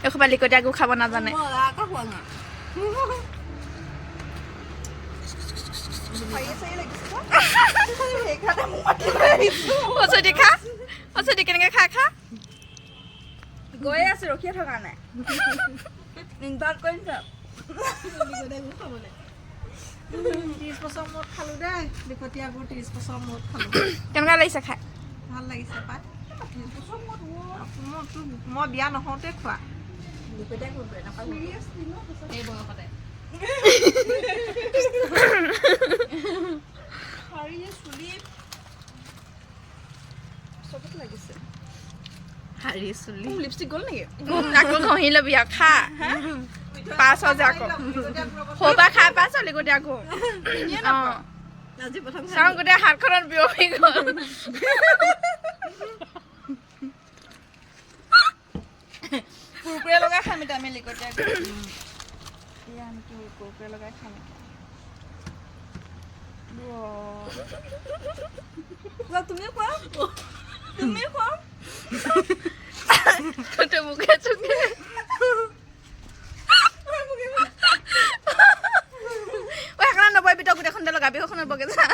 এসোপা লিকটিয়াকো খাব নাজানে অচতি কেনেকে খা খা গৈ আছে ৰখিয়ে থকা নাই ইনভাইট কৰিম চব 30 বছৰ মূৰত খালো দেই লিকটিয়াকো 30 বছৰ মূৰত খালো কেনেকুৱা লাগিছে খাই ভাল লাগিছে পাই 30 বছৰ মূৰত মই বিয়া নহওঁতে খোৱা এই বয়সতে শাৰীয়ে চুলি চবত লাগিছে শাৰী চুলি লিপষ্টিক গ'ল নেকি আকৌ ঘঁহি ল'বি আৰু খা পাছ যে আকৌ সৌপা খাই পাইছ লিকটিয়াকো আজি প্ৰথম চাওঁ গোটেই হাতখনত বিয়পি গ'ল কুৰকুৰে লগাই খাম এতিয়া আমি লিকটিয়াকো কুৰকুৰে লগাই খাম তুমিও খোৱা তুমিও খোৱা গোটেই মুখে চুখে সেইখনত নবহিবি তই গোটেইখনতে লগাবি সেইখনত বগে যা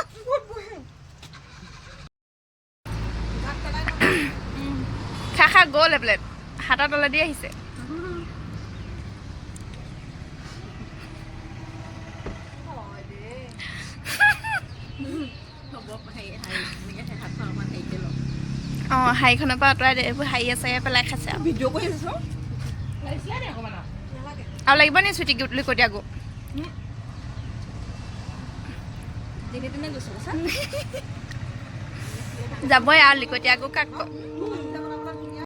খা খা গ'ল এপ্লেট হাতৰ তলেদি আহিছে অঁ হাঁড়িখনৰ পৰা আঁতৰাই দে এইবোৰ হাঁহি আছে পেলাই খাইছে আৰু ভিডিঅ' কৰি আছো আৰু লাগিব নি চুটি লিকটিয়াকো যেনে তেনে গৈছো যাবই আৰু লিকটিয়াকো কাক